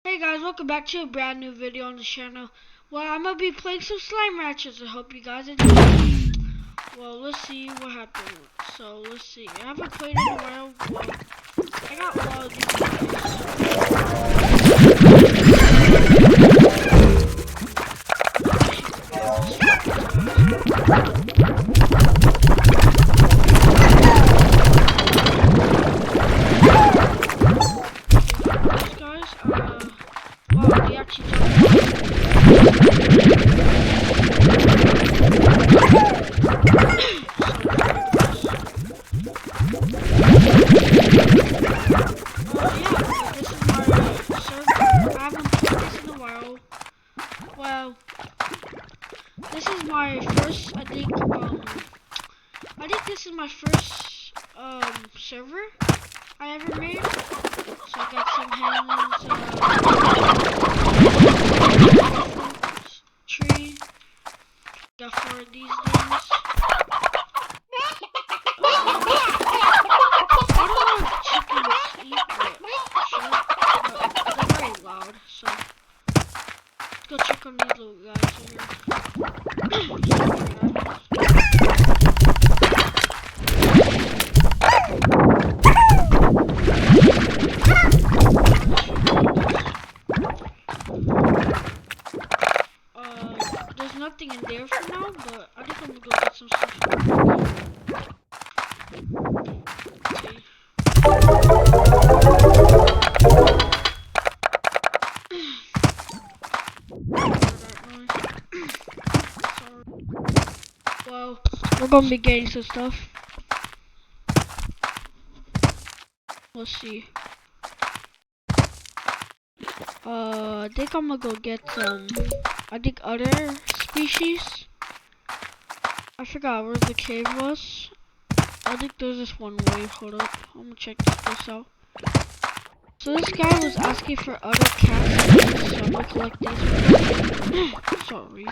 Hey guys, welcome back to a brand new video on the channel. Well, I'm gonna be playing some Slime Ranchers. I hope you guys enjoy. Well, let's see what happens. So, let's see. I haven't played in a while. Well, I got a lot of these wow, they actually jumped. This is my first, I think this is my first server I ever made. So I got some hands, tree, got 4 of these things. I don't know if chickens eat, but sure, they're very loud, so let's go check on these little guys here. There's nothing in there for now, but I think I'm gonna go get some stuff. Okay. Well, we're gonna be getting some stuff. Let's see. I think I'm gonna go get some, I think other species. I forgot where the cave was. I think there's this one way. Hold up, I'm gonna check this place out. So this guy was asking for other cats, so I'm gonna collect these. Sorry.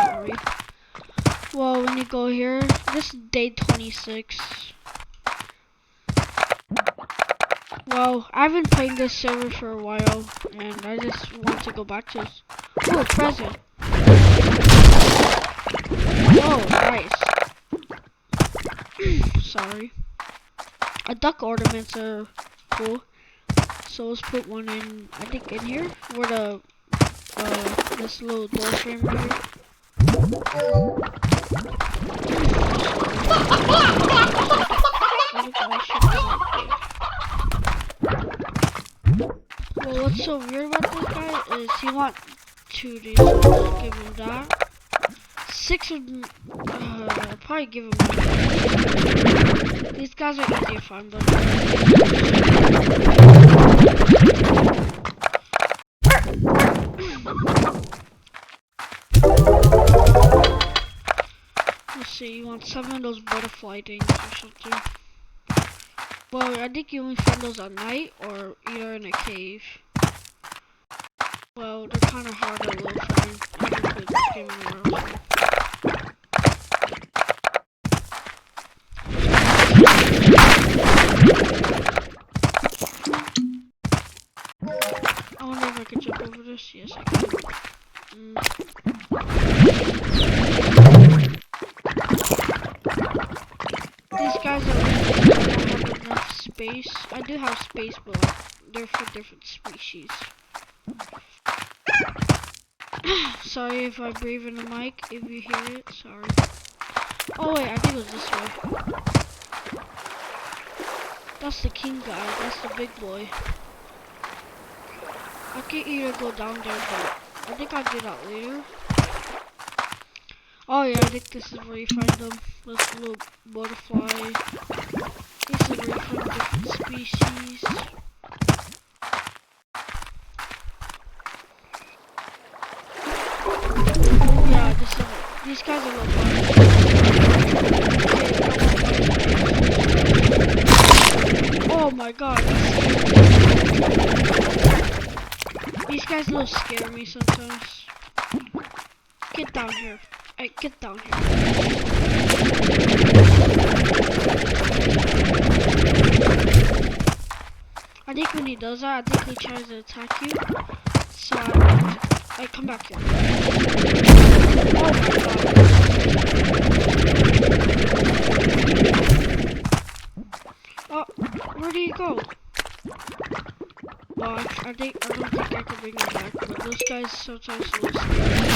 Sorry. Well, when you go here, this is day 26. Well, I've been playing this server for a while, and I just want to go back to this. Oh, present. Oh, nice. Sorry. Duck ornaments are cool. So let's put one in, I think in here, where the, this little door frame right here. Well, what's so weird about this guy is he wants 2 of these, so I'll give him that. 6 of them, I'll probably give him one. These guys are easy to find, but let's see, you want 7 of those butterfly things or something. Well, I think you only find those at night or either in a cave. Well, they're kind of hard to look for. I didn't put this game anywhere else. I wonder if I could jump over this. Yes, I can. These guys are really, I don't have enough space. I do have space, but they're for different species. Sorry if I breathe in the mic, if you hear it, sorry. Oh wait, I think it was this way. That's the king guy, that's the big boy. I can either go down there, but I think I'll do that later. Oh yeah, I think this is where you find them. This little butterfly. This is where you find different species. Yeah, these guys are little bugs. Oh my god. These guys a little scare me sometimes. Get down here. Alright, get down here. I think when he does that, I think he tries to attack you. So alright, come back here. Oh my god. Oh, where did he go? Oh, I don't think I can bring him back, but those guys sometimes will scare.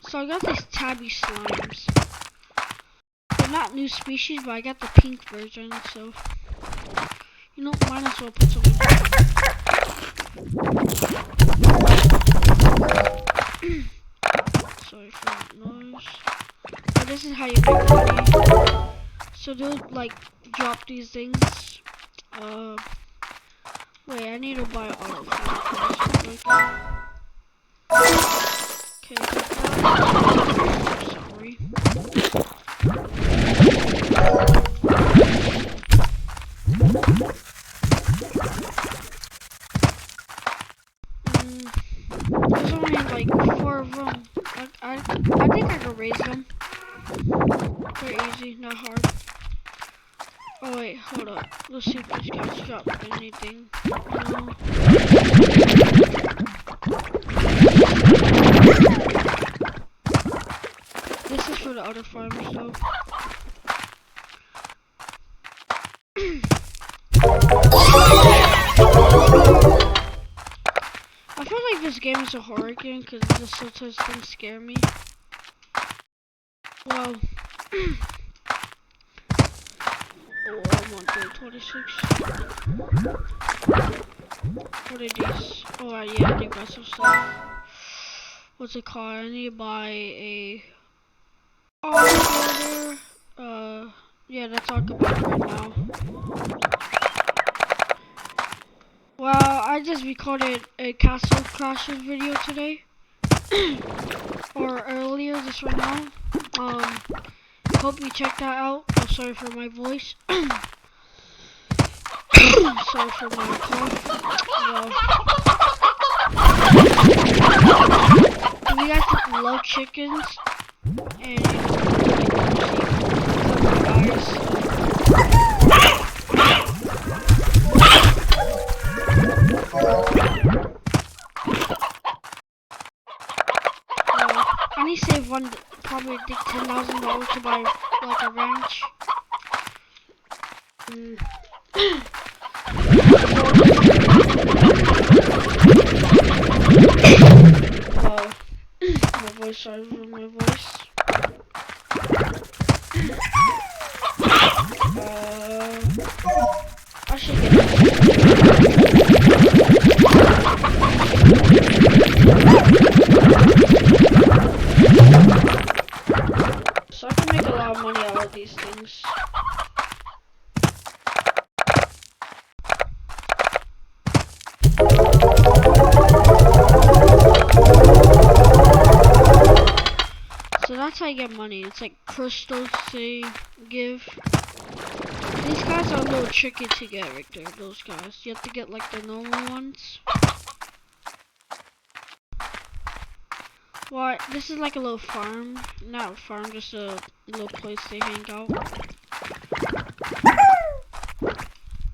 So I got these tabby slimes. They're not new species, but I got the pink version, so you know, might as well put some in. Sorry for that noise. But this is how you make money. So they'll like drop these things. Wait, I need to buy auto first. Okay, sorry. There's only like 4 of them. I think I can raise them. They're easy, not hard. Oh wait, hold up. Let's see if these guys drop anything. No. This is for the other farmers though. I feel like this game is a horror game because just sometimes things scare me. Well, oh, I'm on day 26. What are these? Oh, yeah, I need to buy some stuff. What's it called? I need to buy a auto. Yeah, that's all I can buy right now. Well, I just recorded a Castle Crashers video today. Or earlier, just right now. Hope you check that out. Oh, sorry for my voice. Sorry for my cough. Well, if you guys love chickens, and I need to save probably $10,000 to buy like a ranch. My voice, sorry for my voice. I should get so I can make a lot of money out of these things. So that's how you get money. It's like crystals they give. These guys are a little tricky to get right there, those guys. You have to get like the normal ones. Well, this is like a little farm. Not a farm, just a little place they hang out.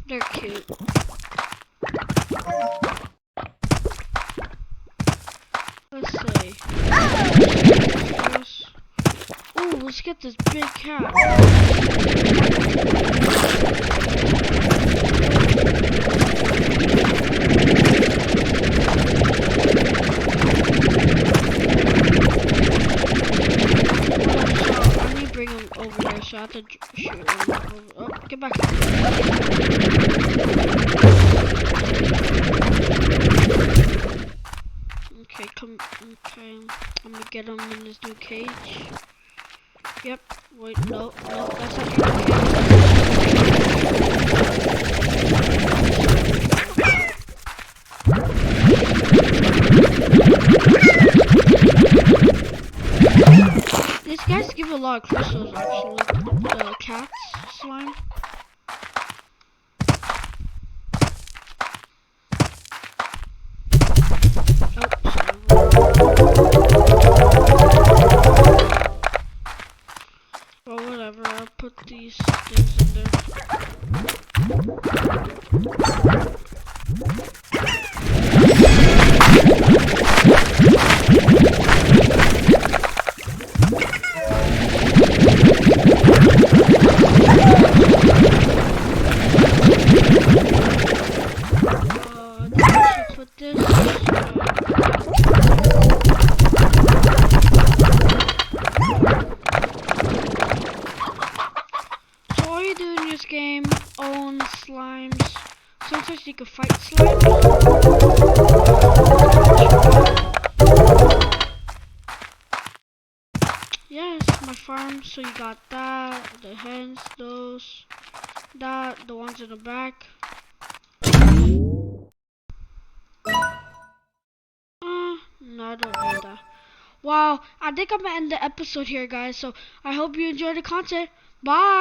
They're cute. Let's see. Ooh, let's get this big cat. I need to bring him over there, so I have to shoot him. Oh, get back. Okay, okay, I'm gonna get him in this new cage. Yep, wait, no, that's not your new cage. These guys give a lot of crystals, actually, the cat's slime. Oh, sorry, farm. So you got that, the hens, those, that, the ones in the back. No, I don't need that. Wow, I think I'm gonna end the episode here, guys. So I hope you enjoyed the content. Bye.